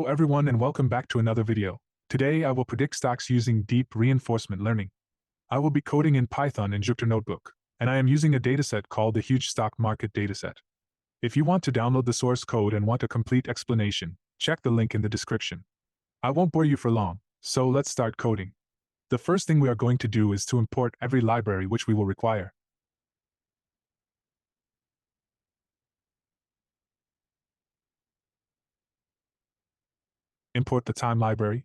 Hello everyone and welcome back to another video. Today I will predict stocks using deep reinforcement learning. I will be coding in Python in Jupyter Notebook, and I am using a dataset called the Huge Stock Market Dataset. If you want to download the source code and want a complete explanation, check the link in the description. I won't bore you for long, so let's start coding. The first thing we are going to do is to import every library which we will require. Import the time library.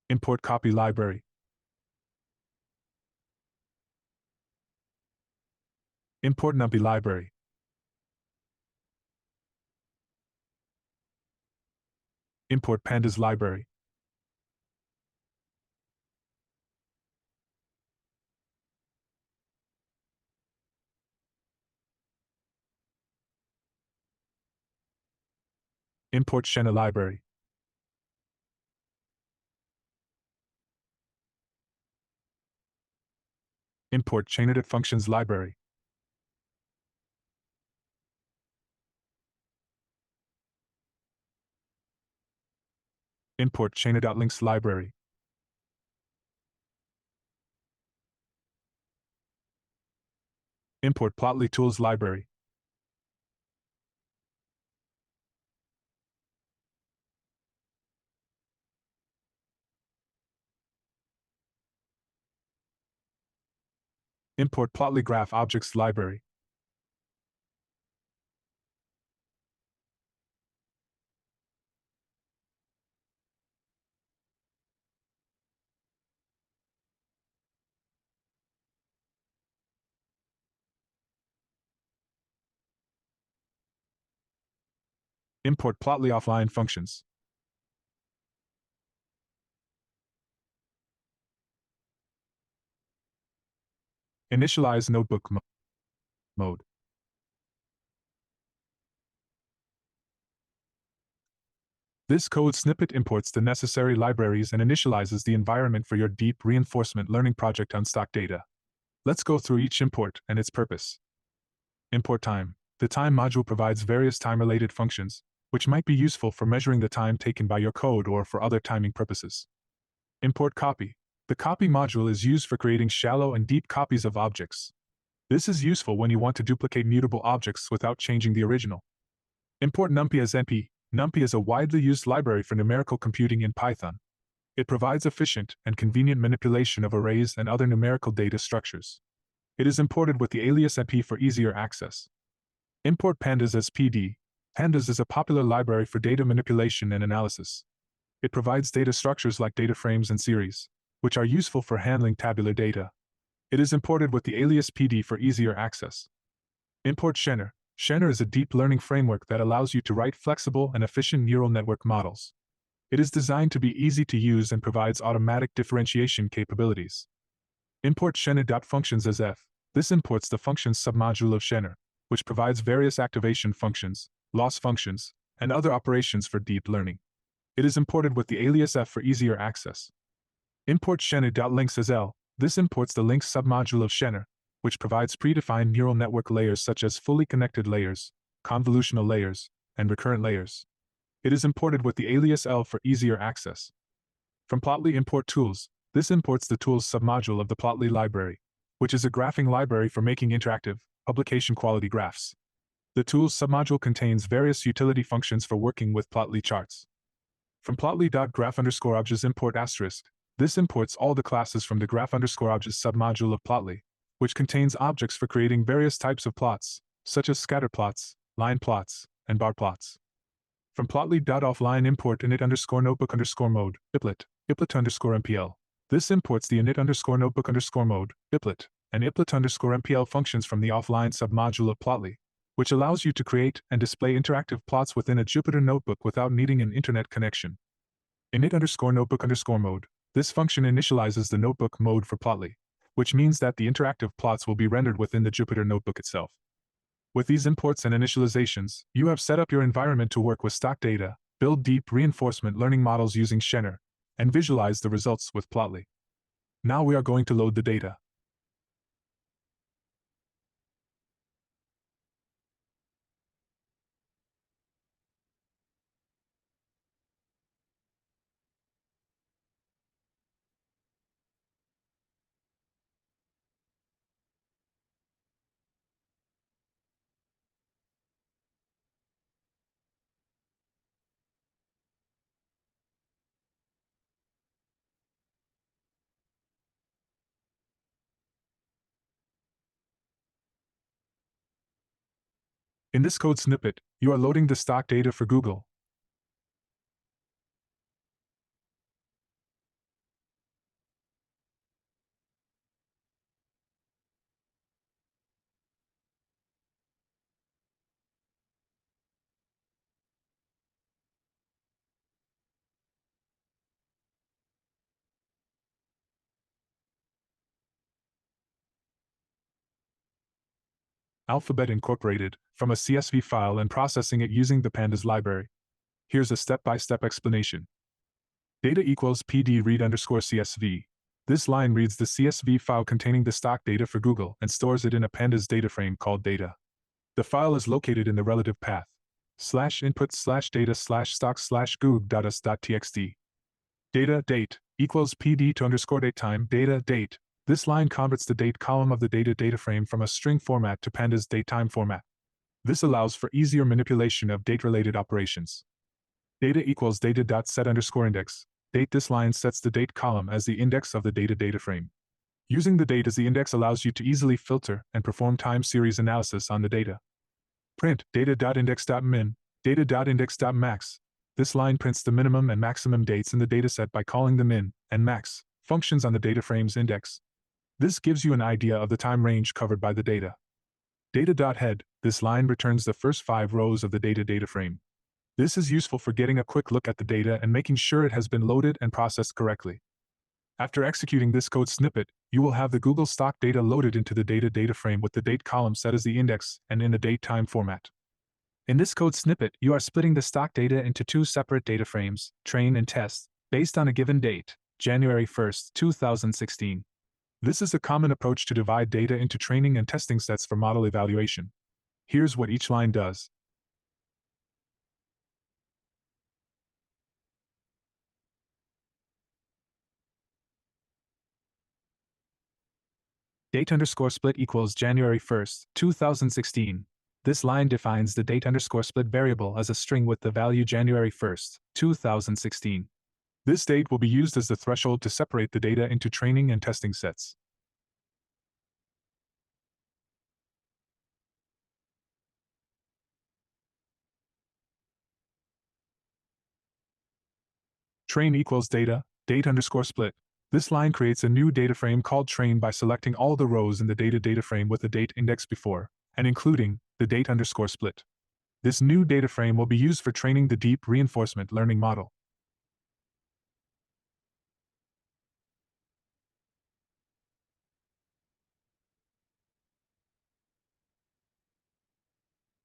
Import copy library. Import numpy library. Import pandas library. Import Shena library. Import chainedit functions library. Import chained.links library. Import Plotly tools library. Import Plotly graph objects library. Import Plotly offline functions. Initialize notebook mode. This code snippet imports the necessary libraries and initializes the environment for your deep reinforcement learning project on stock data. Let's go through each import and its purpose. Import time. The time module provides various time-related functions, which might be useful for measuring the time taken by your code or for other timing purposes. Import copy. The copy module is used for creating shallow and deep copies of objects. This is useful when you want to duplicate mutable objects without changing the original. Import numpy as NP. NumPy is a widely used library for numerical computing in Python. It provides efficient and convenient manipulation of arrays and other numerical data structures. It is imported with the alias NP for easier access. Import pandas as PD. Pandas is a popular library for data manipulation and analysis. It provides data structures like data frames and series, which are useful for handling tabular data. It is imported with the alias PD for easier access. Import Schener. Schener is a deep learning framework that allows you to write flexible and efficient neural network models. It is designed to be easy to use and provides automatic differentiation capabilities. Import Schener.functions as F. This imports the functions submodule of Schener, which provides various activation functions, loss functions, and other operations for deep learning. It is imported with the alias F for easier access. Import Schener.links as L. This imports the links submodule of Schener, which provides predefined neural network layers such as fully connected layers, convolutional layers, and recurrent layers. It is imported with the alias L for easier access. From Plotly import tools, this imports the tools submodule of the Plotly library, which is a graphing library for making interactive, publication quality graphs. The tools submodule contains various utility functions for working with Plotly charts. From Plotly.graph_objects import asterisk. This imports all the classes from the graph_objects submodule of Plotly, which contains objects for creating various types of plots, such as scatter plots, line plots, and bar plots. From Plotly.offline import init_notebook_mode, iplet, iplet_mpl. This imports the init_notebook_mode, iplet, and iplet_mpl functions from the offline submodule of Plotly, which allows you to create and display interactive plots within a Jupyter notebook without needing an internet connection. Init_notebook_mode. This function initializes the notebook mode for Plotly, which means that the interactive plots will be rendered within the Jupyter notebook itself. With these imports and initializations, you have set up your environment to work with stock data, build deep reinforcement learning models using Schener, and visualize the results with Plotly. Now we are going to load the data. In this code snippet, you are loading the stock data for Google. Alphabet Incorporated, from a CSV file and processing it using the pandas library. Here's a step-by-step explanation. Data equals pd read underscore CSV. This line reads the CSV file containing the stock data for Google and stores it in a pandas data frame called data. The file is located in the relative path /input/data/stock/goog.us.txt. Data date equals pd to underscore datetime data date. This line converts the date column of the data frame from a string format to pandas datetime format. This allows for easier manipulation of date-related operations. Data equals data.set underscore index. Date. This line sets the date column as the index of the data frame. Using the date as the index allows you to easily filter and perform time series analysis on the data. Print data.index.min, data.index.max. This line prints the minimum and maximum dates in the dataset by calling the min and max functions on the data frame's index. This gives you an idea of the time range covered by the data. Data.head. This line returns the first 5 rows of the data frame. This is useful for getting a quick look at the data and making sure it has been loaded and processed correctly. After executing this code snippet, you will have the Google stock data loaded into the data frame with the date column set as the index and in the datetime format. In this code snippet, you are splitting the stock data into 2 separate data frames, train and test, based on a given date, January 1, 2016. This is a common approach to divide data into training and testing sets for model evaluation. Here's what each line does. Date underscore split equals January 1, 2016. This line defines the date underscore split variable as a string with the value January 1, 2016. This date will be used as the threshold to separate the data into training and testing sets. Train equals data, date underscore split. This line creates a new data frame called train by selecting all the rows in the data frame with the date index before, and including the date underscore split. This new data frame will be used for training the deep reinforcement learning model.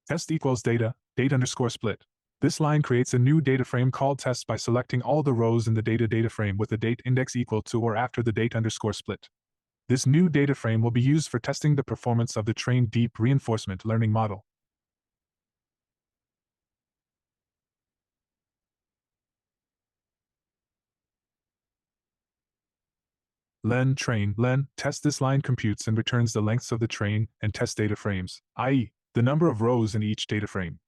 Test equals data, date underscore split. This line creates a new data frame called test by selecting all the rows in the data frame with the date index equal to or after the date underscore split. This new data frame will be used for testing the performance of the trained deep reinforcement learning model. Len test. This line computes and returns the lengths of the train and test data frames, i.e., the number of rows in each data frame.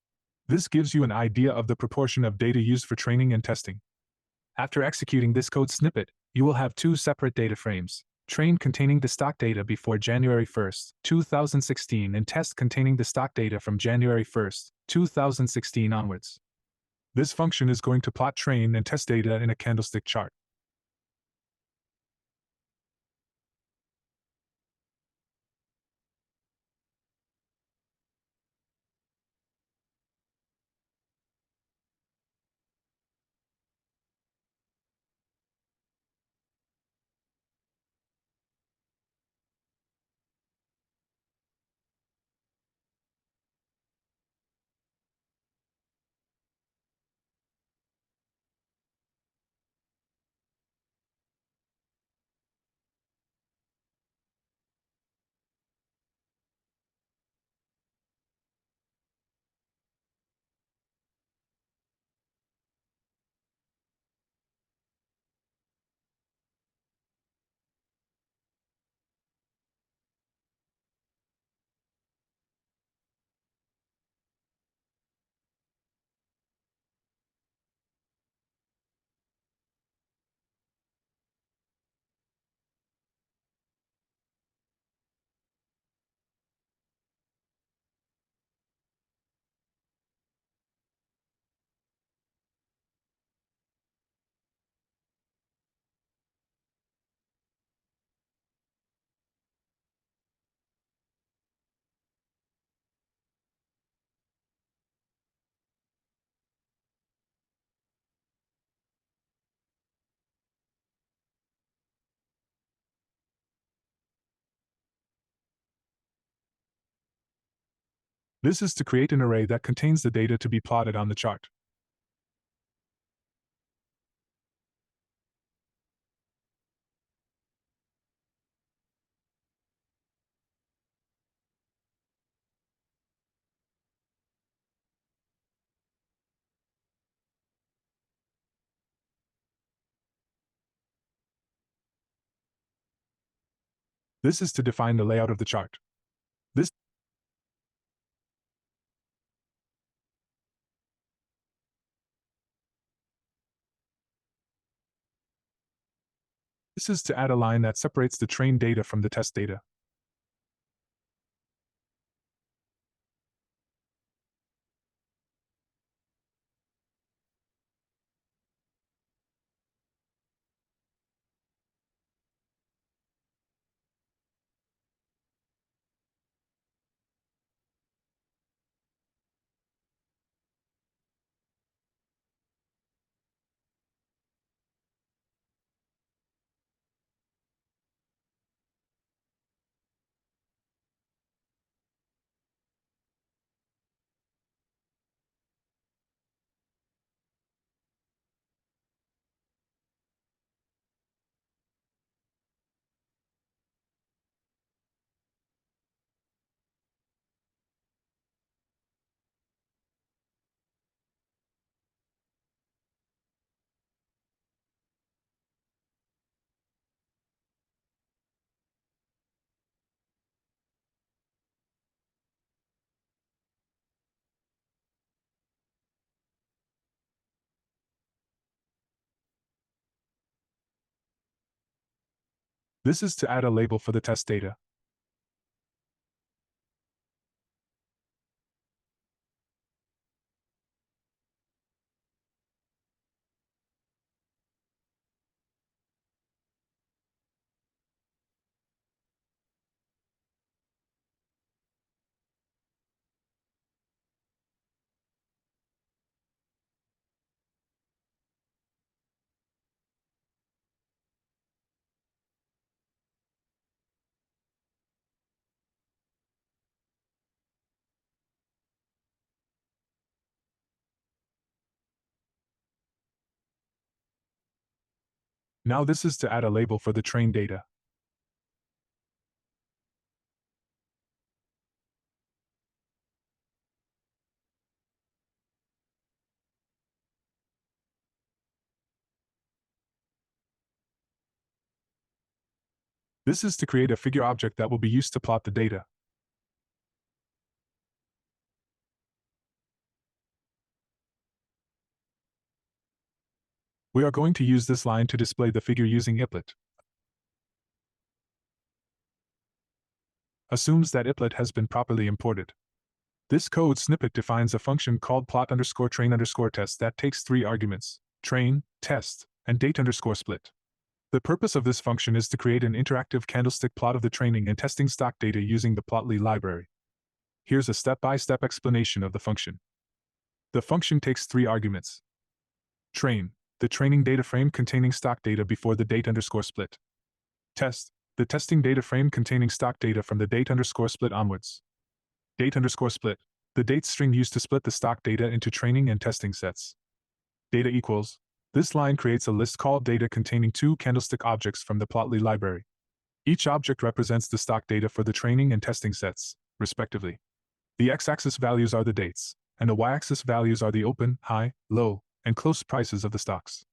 This gives you an idea of the proportion of data used for training and testing. After executing this code snippet, you will have 2 separate data frames, train containing the stock data before January 1, 2016 and test containing the stock data from January 1, 2016 onwards. This function is going to plot train and test data in a candlestick chart. This is to create an array that contains the data to be plotted on the chart. This is to define the layout of the chart. This is to add a line that separates the trained data from the test data. This is to add a label for the test data. Now this is to add a label for the trained data. This is to create a figure object that will be used to plot the data. We are going to use this line to display the figure using applet. Assumes that applet has been properly imported. This code snippet defines a function called plot_train_test that takes three arguments: train, test, and date_split. The purpose of this function is to create an interactive candlestick plot of the training and testing stock data using the plotly library. Here's a step-by-step explanation of the function. The function takes three arguments. Train, the training data frame containing stock data before the date_split. Test, the testing data frame containing stock data from the date_split onwards. Date_split, the date string used to split the stock data into training and testing sets. Data equals, this line creates a list called data containing two candlestick objects from the plotly library. Each object represents the stock data for the training and testing sets, respectively. The x-axis values are the dates, and the y-axis values are the open, high, low, and close prices of the stocks.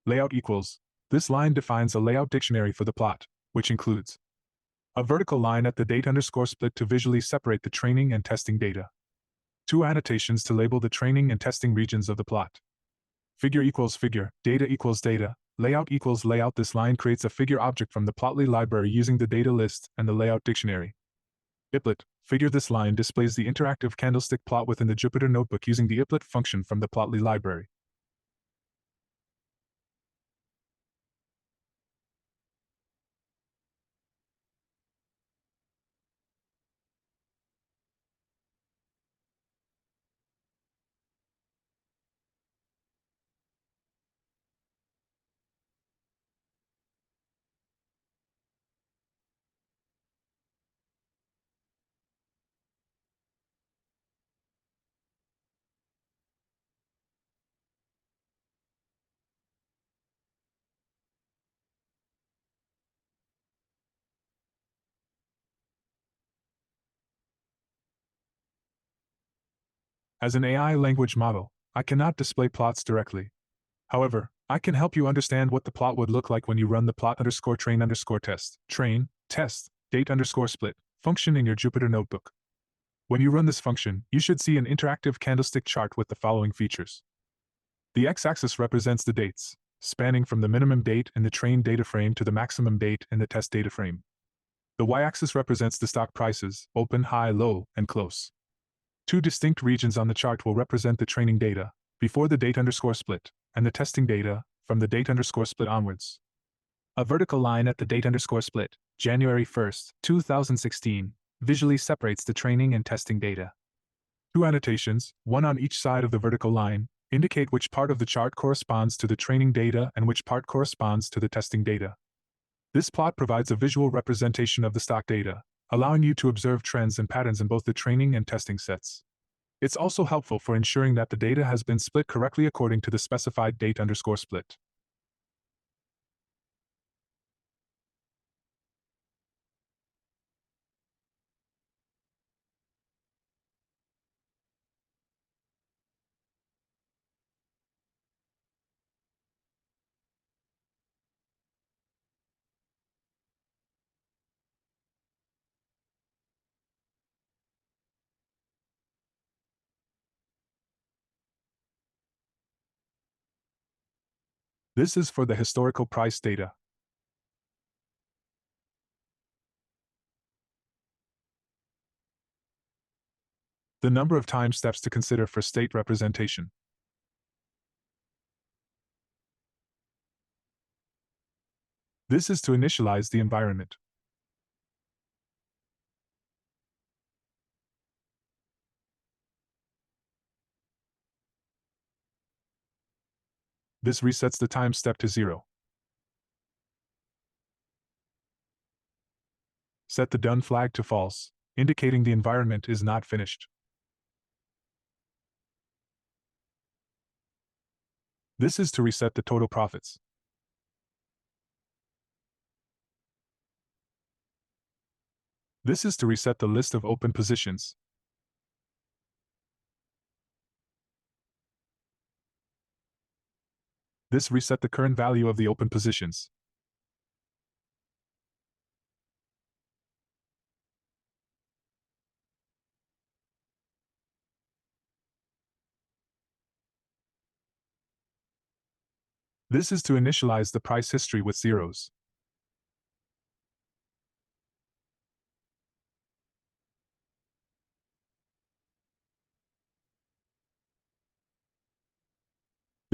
Layout equals, this line defines a layout dictionary for the plot, which includes a vertical line at the date_split to visually separate the training and testing data. Two annotations to label the training and testing regions of the plot. Figure equals figure, data equals data, layout equals layout. This line creates a figure object from the plotly library using the data list and the layout dictionary. Applet, figure. This line displays the interactive candlestick plot within the Jupyter notebook using the applet function from the plotly library. As an AI language model, I cannot display plots directly. However, I can help you understand what the plot would look like when you run the plot_train_test date_split function in your Jupyter notebook. When you run this function, you should see an interactive candlestick chart with the following features. The x-axis represents the dates, spanning from the minimum date in the train data frame to the maximum date in the test data frame. The y-axis represents the stock prices, open, high, low, and close. Two distinct regions on the chart will represent the training data, before the date_split, and the testing data, from the date_split onwards. A vertical line at the date_split, January 1st, 2016, visually separates the training and testing data. Two annotations, one on each side of the vertical line, indicate which part of the chart corresponds to the training data and which part corresponds to the testing data. This plot provides a visual representation of the stock data, allowing you to observe trends and patterns in both the training and testing sets. It's also helpful for ensuring that the data has been split correctly according to the specified date_split. This is for the historical price data. The number of time steps to consider for state representation. This is to initialize the environment. This resets the time step to 0. Set the done flag to false, indicating the environment is not finished. This is to reset the total profits. This is to reset the list of open positions. This reset the current value of the open positions. This is to initialize the price history with zeros.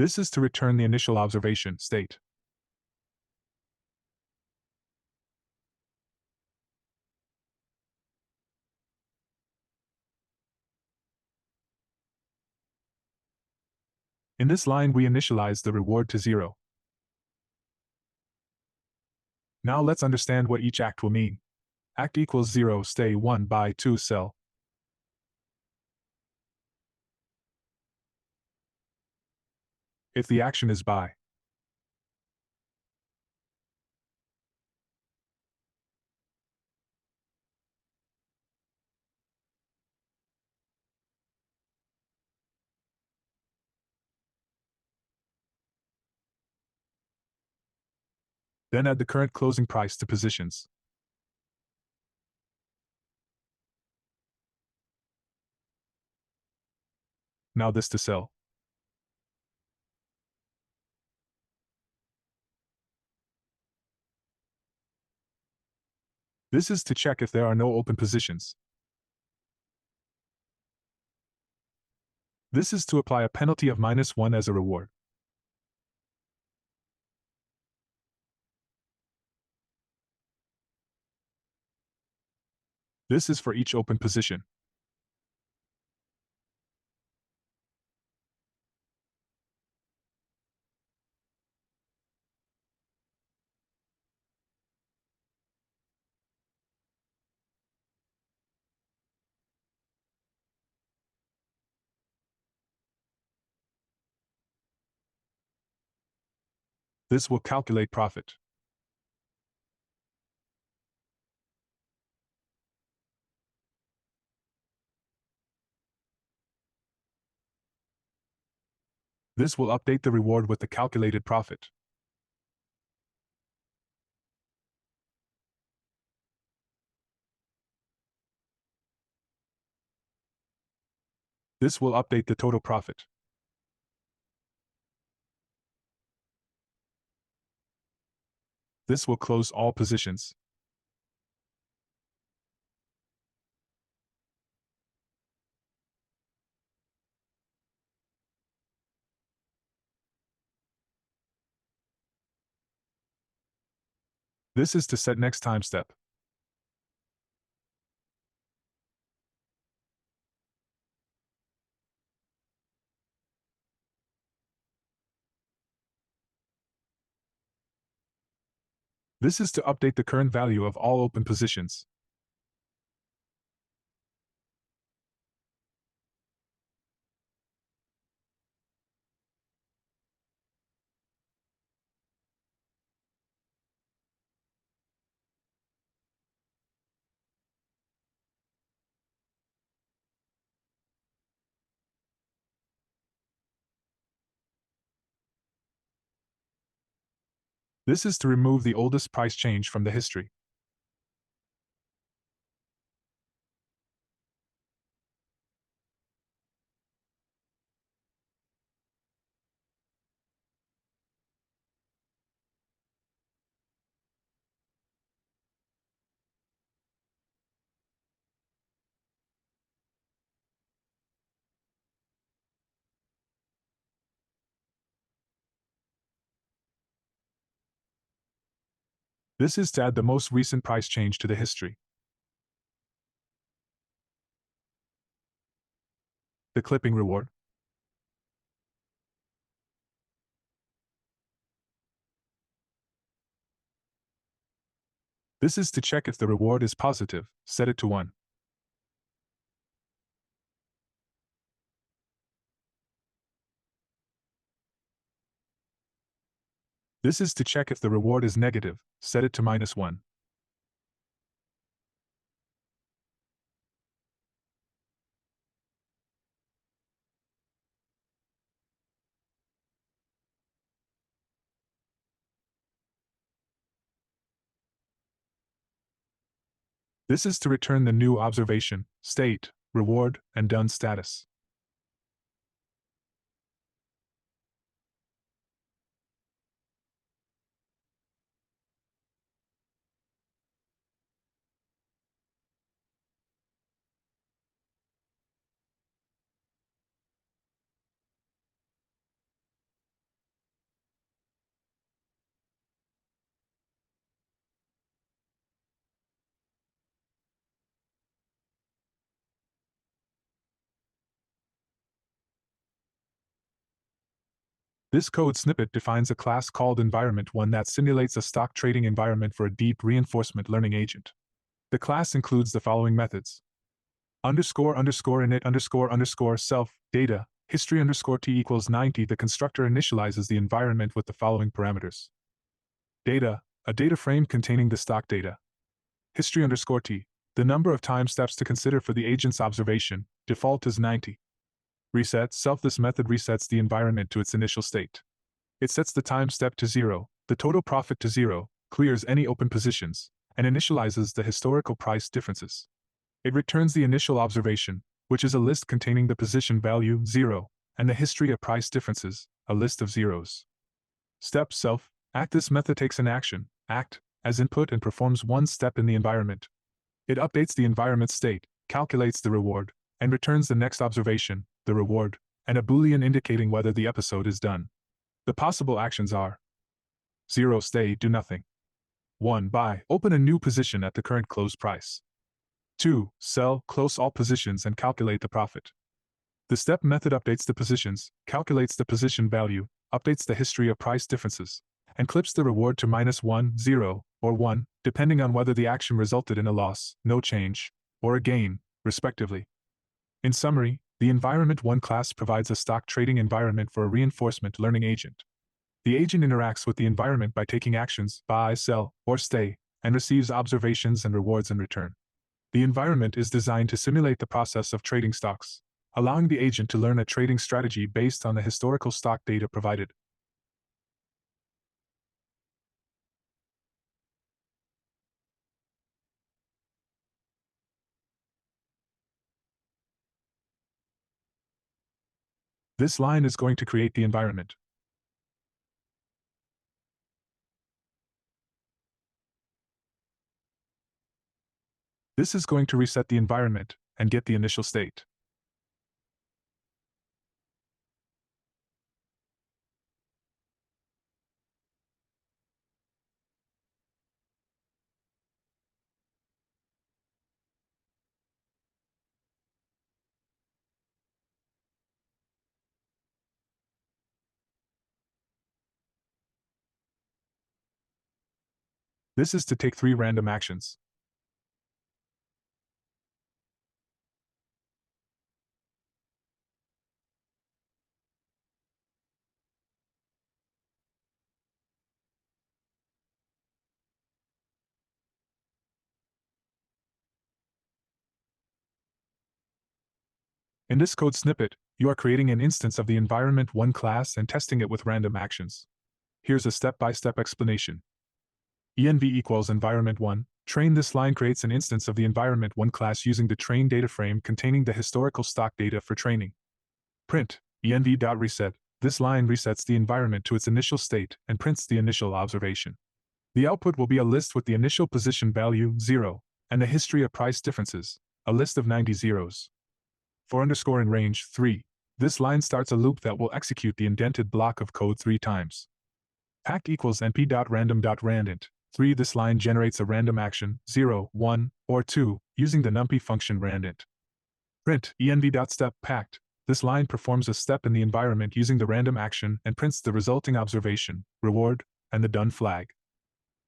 This is to return the initial observation state. In this line, we initialize the reward to 0. Now let's understand what each act will mean. Act equals 0, stay 1 buy 2 sell. If the action is buy, then add the current closing price to positions. Now this to sell. This is to check if there are no open positions. This is to apply a penalty of -1 as a reward. This is for each open position. This will calculate profit. This will update the reward with the calculated profit. This will update the total profit. This will close all positions. This is to set next time step. This is to update the current value of all open positions. This is to remove the oldest price change from the history. This is to add the most recent price change to the history. The clipping reward. This is to check if the reward is positive, set it to 1. This is to check if the reward is negative, set it to -1. This is to return the new observation, state, reward, and done status. This code snippet defines a class called environment1 that simulates a stock trading environment for a deep reinforcement learning agent. The class includes the following methods: __init_self data history _t equals 90. The constructor initializes the environment with the following parameters: data, a data frame containing the stock data; history _t, the number of time steps to consider for the agent's observation, default is 90. Reset self. This method resets the environment to its initial state. It sets the time step to 0, the total profit to 0, clears any open positions, and initializes the historical price differences. It returns the initial observation, which is a list containing the position value 0, and the history of price differences, a list of zeros. Step self act. This method takes an action, act, as input and performs one step in the environment. It updates the environment state, calculates the reward, and returns the next observation, the reward, and a Boolean indicating whether the episode is done. The possible actions are: 0. Stay, do nothing. 1. Buy, open a new position at the current close price. 2. Sell, close all positions and calculate the profit. The step method updates the positions, calculates the position value, updates the history of price differences, and clips the reward to -1, 0, or 1, depending on whether the action resulted in a loss, no change, or a gain, respectively. In summary, the environment1 class provides a stock trading environment for a reinforcement learning agent. The agent interacts with the environment by taking actions, buy, sell, or stay, and receives observations and rewards in return. The environment is designed to simulate the process of trading stocks. allowing the agent to learn a trading strategy based on the historical stock data provided. This line is going to create the environment. This is going to reset the environment and get the initial state. This is to take 3 random actions. In this code snippet, you are creating an instance of the environment1 class and testing it with random actions. Here's a step-by-step explanation. env equals environment1. Train this line creates an instance of the environment1 class using the train data frame containing the historical stock data for training. Print env.reset. This line resets the environment to its initial state and prints the initial observation. The output will be a list with the initial position value 0 and the history of price differences, a list of 90 zeros. For underscoring range 3, this line starts a loop that will execute the indented block of code 3 times. Packed equals np.random.randint. 3. This line generates a random action 0, 1, or 2 using the numpy function randint. Print env.step packed. This line performs a step in the environment using the random action and prints the resulting observation, reward, and the done flag.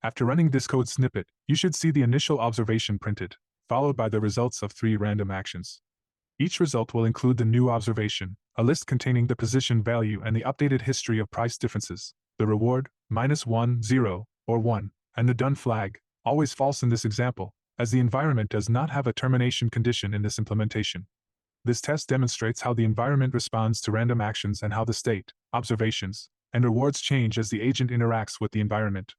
After running this code snippet, you should see the initial observation printed, followed by the results of 3 random actions. Each result will include the new observation, a list containing the position value and the updated history of price differences, the reward, -1, 0, or 1, and the done flag, always false in this example, as the environment does not have a termination condition in this implementation. This test demonstrates how the environment responds to random actions and how the state, observations, and rewards change as the agent interacts with the environment.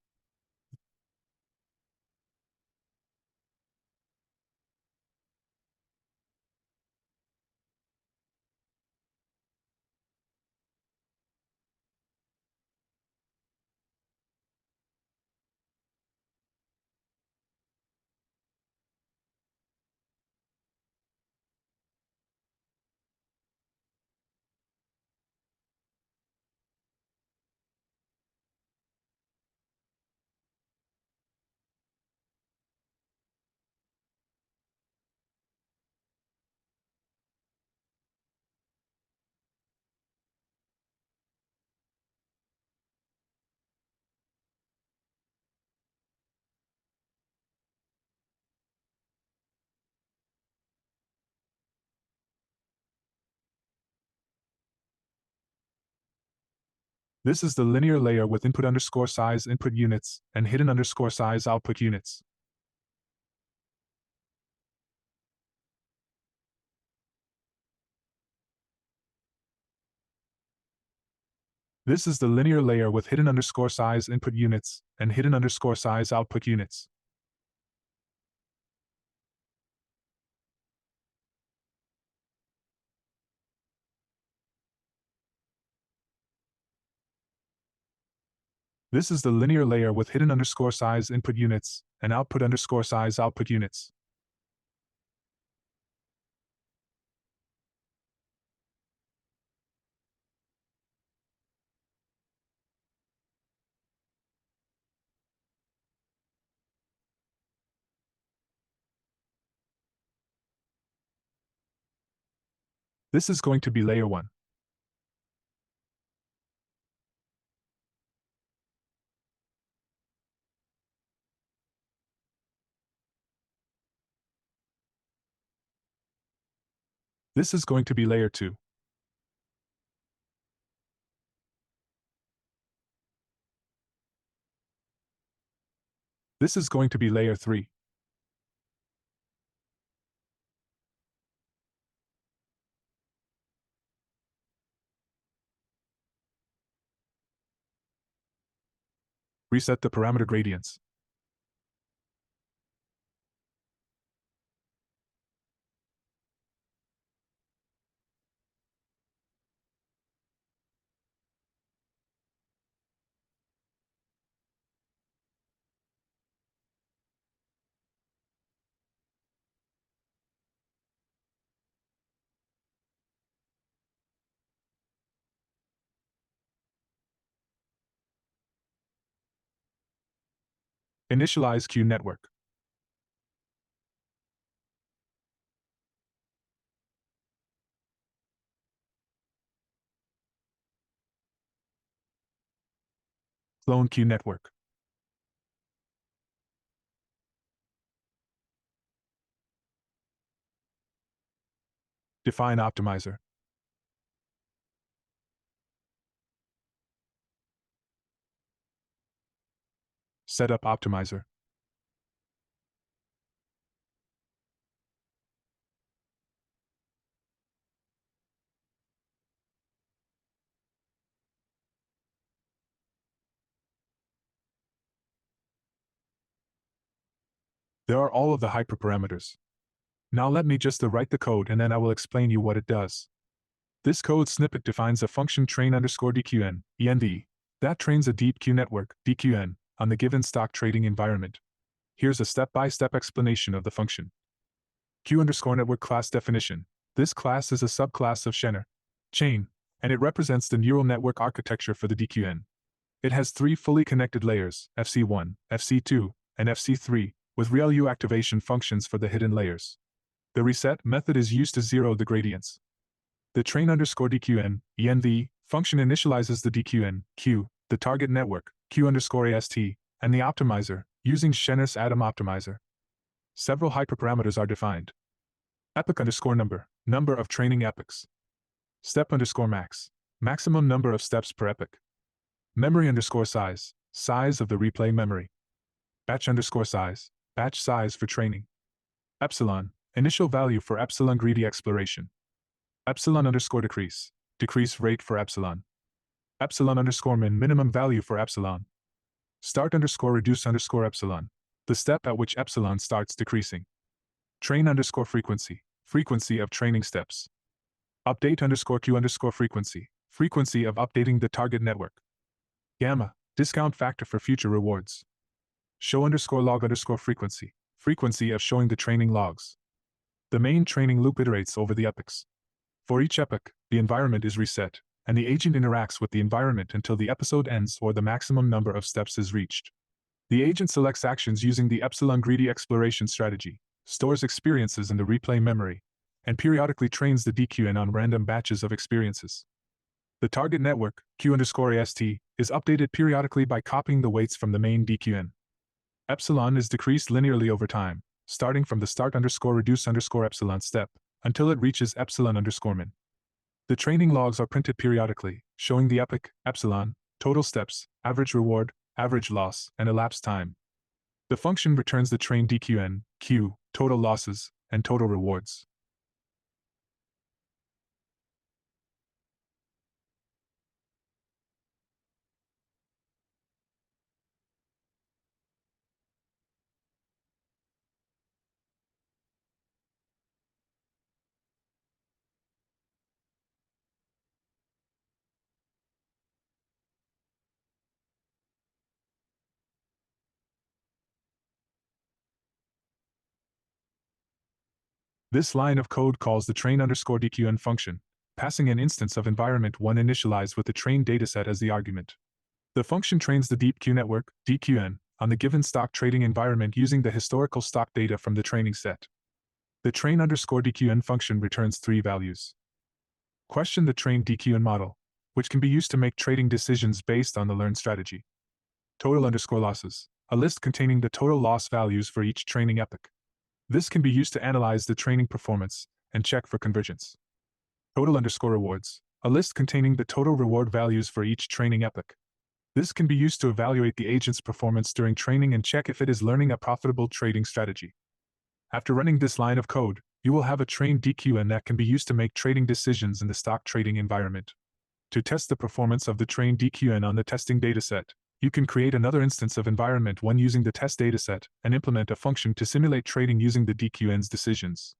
This is the linear layer with input_size input units and hidden_size output units. This is the linear layer with hidden_size input units and hidden_size output units. This is the linear layer with hidden_size input units and output_size output units. This is going to be layer 1. This is going to be layer 2. This is going to be layer 3. . Reset the parameter gradients. Initialize queue network. Clone queue network. Define optimizer. Set up optimizer. There are all of the hyperparameters. Now let me just write the code and then I will explain you what it does. This code snippet defines a function train_dqn, env, that trains a deep queue network, dqn, on the given stock trading environment. Here's a step-by-step explanation of the function. Queue_network class definition. This class is a subclass of Schener chain, and it represents the neural network architecture for the dqn. It has 3 fully connected layers, FC1, FC2, and FC3, with ReLU activation functions for the hidden layers. The reset method is used to zero the gradients. The train_dqn, env, function initializes the dqn, q, the target network, q_ast, and the optimizer, using Schener's atom optimizer. Several hyperparameters are defined. Epoch_number, number of training epochs. Step_max, maximum number of steps per epoch. Memory_size, size of the replay memory. Batch_size, batch size for training. Epsilon, initial value for epsilon greedy exploration. Epsilon_decrease, decrease rate for epsilon. Epsilon_min, minimum value for epsilon. Start_reduce_epsilon, the step at which epsilon starts decreasing. Train_frequency, frequency of training steps. Update_q_frequency, frequency of updating the target network. Gamma, discount factor for future rewards. Show_log_frequency, frequency of showing the training logs. The main training loop iterates over the epochs. For each epoch, the environment is reset, and the agent interacts with the environment until the episode ends or the maximum number of steps is reached. The agent selects actions using the epsilon greedy exploration strategy, stores experiences in the replay memory, and periodically trains the dqn on random batches of experiences. The target network, q_ast, is updated periodically by copying the weights from the main dqn. Epsilon is decreased linearly over time, starting from the start_reduce_epsilon step, until it reaches epsilon_min. The training logs are printed periodically, showing the epoch, epsilon, total steps, average reward, average loss, and elapsed time. The function returns the train dqn, q, total losses, and total rewards. This line of code calls the train_dqn function, passing an instance of environment 1 initialized with the train dataset as the argument. The function trains the deep queue network, dqn, on the given stock trading environment using the historical stock data from the training set. The train_dqn function returns 3 values. Question the trained dqn model, which can be used to make trading decisions based on the learned strategy. Total_losses, a list containing the total loss values for each training epoch. This can be used to analyze the training performance and check for convergence. Total_rewards, a list containing the total reward values for each training epoch. This can be used to evaluate the agent's performance during training and check if it is learning a profitable trading strategy. After running this line of code, you will have a trained dqn that can be used to make trading decisions in the stock trading environment. To test the performance of the trained dqn on the testing dataset, You can create another instance of environment one using the test dataset and implement a function to simulate trading using the DQN's decisions.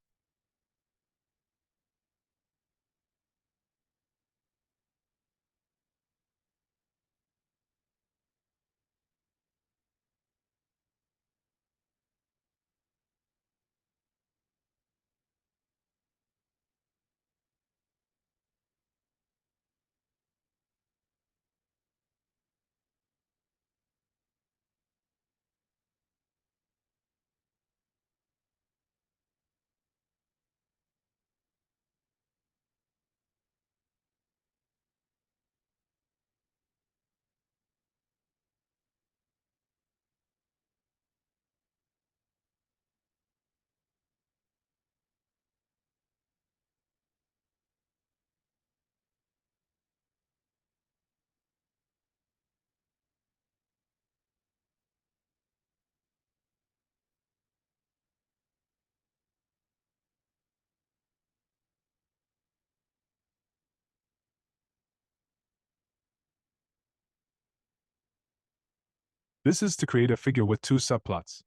This is to create a figure with two subplots.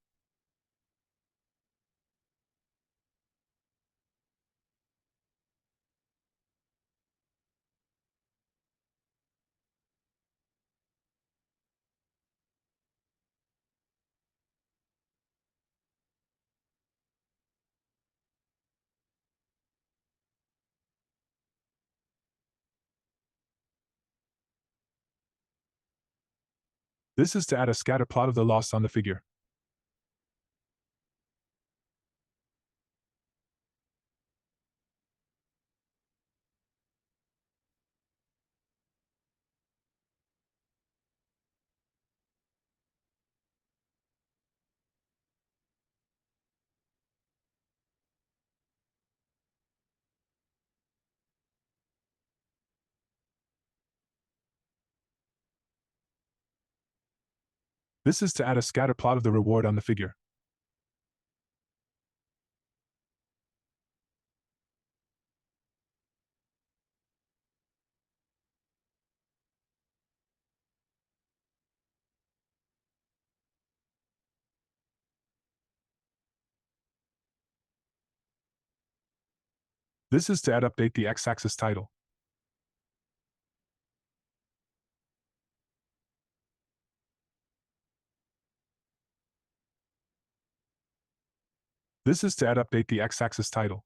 This is to add a scatter plot of the loss on the figure. This is to add a scatter plot of the reward on the figure. This is to update the x-axis title. This is to update the x-axis title.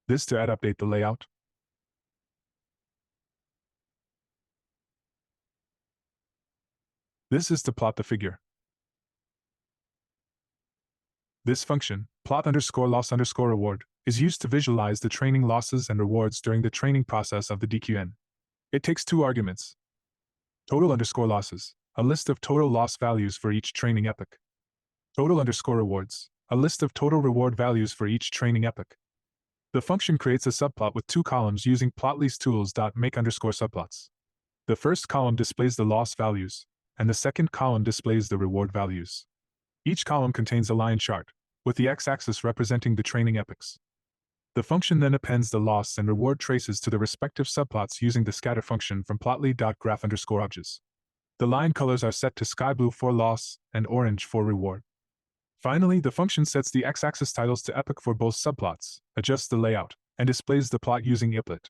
This to update the layout. This is to plot the figure. This function, plot_loss_reward, is used to visualize the training losses and rewards during the training process of the DQN. It takes two arguments. Total_losses, a list of total loss values for each training epoch. Total_rewards, a list of total reward values for each training epoch. The function creates a subplot with two columns using plotleastTools.make_subplots. The first column displays the loss values, and the second column displays the reward values. Each column contains a line chart, with the x-axis representing the training epochs. The function then appends the loss and reward traces to the respective subplots using the scatter function from plotly.graph_objs. The line colors are set to sky blue for loss and orange for reward. Finally, the function sets the x-axis titles to epoch for both subplots, adjusts the layout, and displays the plot using applet.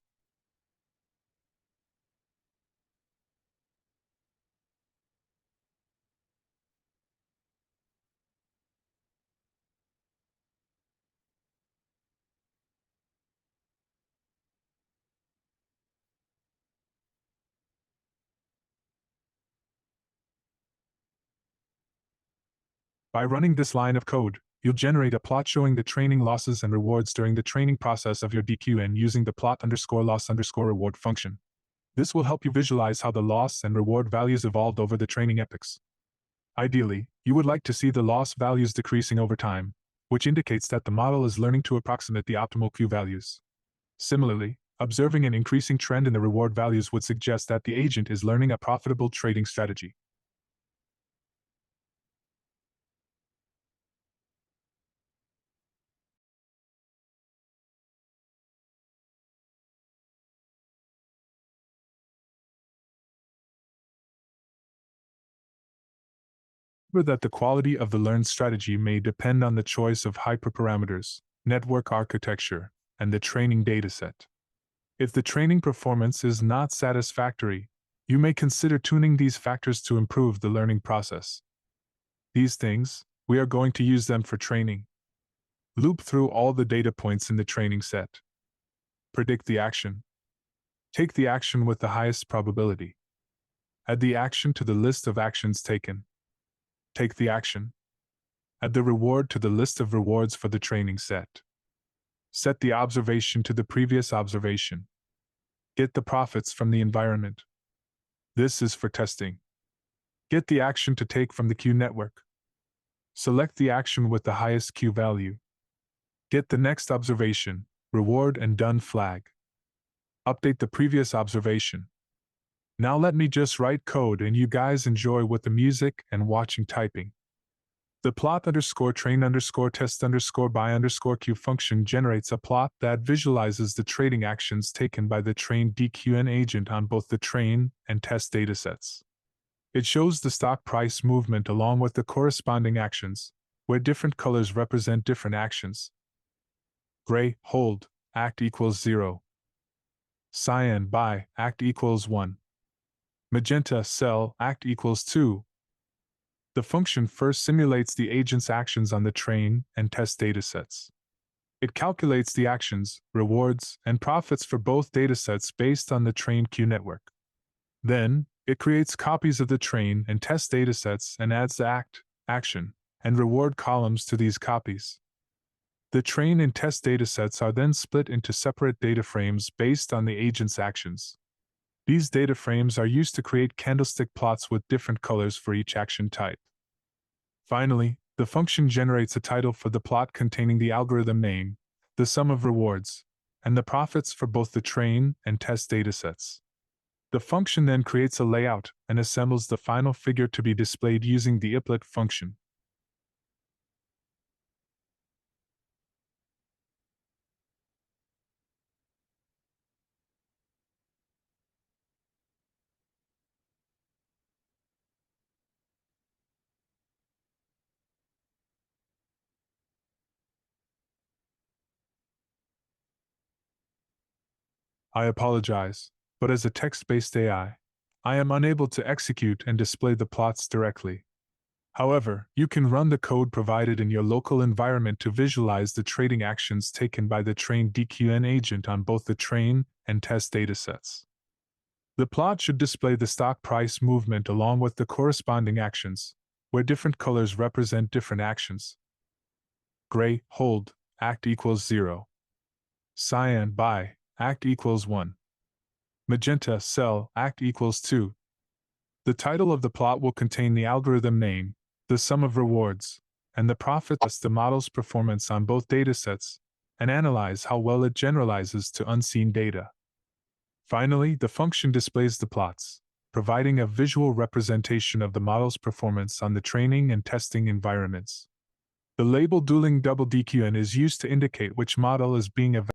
By running this line of code, you'll generate a plot showing the training losses and rewards during the training process of your DQN using the plot_loss_reward function. This will help you visualize how the loss and reward values evolved over the training epochs. Ideally, you would like to see the loss values decreasing over time, which indicates that the model is learning to approximate the optimal Q values. Similarly, Observing an increasing trend in the reward values would suggest that the agent is learning a profitable trading strategy. Remember that the quality of the learned strategy may depend on the choice of hyperparameters, network architecture, and the training dataset. If the training performance is not satisfactory, you may consider tuning these factors to improve the learning process. These things, we are going to use them for training. Loop through all the data points in the training set. Predict the action. Take the action with the highest probability. Add the action to the list of actions taken. Take the action. Add the reward to the list of rewards for the training set. Set the observation to the previous observation. Get the profits from the environment. This is for testing. Get the action to take from the Q network. Select the action with the highest Q value. Get the next observation, reward and done flag. Update the previous observation. Now let me just write code and you guys enjoy with the music and watching typing. The plot_train_test_by_Q function generates a plot that visualizes the trading actions taken by the trained DQN agent on both the train and test datasets. It shows the stock price movement along with the corresponding actions, where different colors represent different actions. Gray, hold, act equals 0. Cyan, buy, act equals 1. Magenta, sell, act equals 2. The function first simulates the agent's actions on the train and test datasets. It calculates the actions, rewards, and profits for both datasets based on the train Q network. Then, it creates copies of the train and test datasets and adds the act, action, and reward columns to these copies. The train and test datasets are then split into separate data frames based on the agent's actions. These data frames are used to create candlestick plots with different colors for each action type. Finally, the function generates a title for the plot containing the algorithm name, the sum of rewards, and the profits for both the train and test datasets. The function then creates a layout and assembles the final figure to be displayed using the applet function. I apologize, but as a text-based AI, I am unable to execute and display the plots directly. However, you can run the code provided in your local environment to visualize the trading actions taken by the trained DQN agent on both the train and test datasets. The plot should display the stock price movement along with the corresponding actions, where different colors represent different actions. Gray, hold, act equals 0. Cyan, buy, act equals 1. Magenta, sell, act equals 2. The title of the plot will contain the algorithm name, the sum of rewards, and the profit plus the model's performance on both datasets, and analyze how well it generalizes to unseen data. Finally, the function displays the plots, providing a visual representation of the model's performance on the training and testing environments. The label dueling double DQN is used to indicate which model is being evaluated.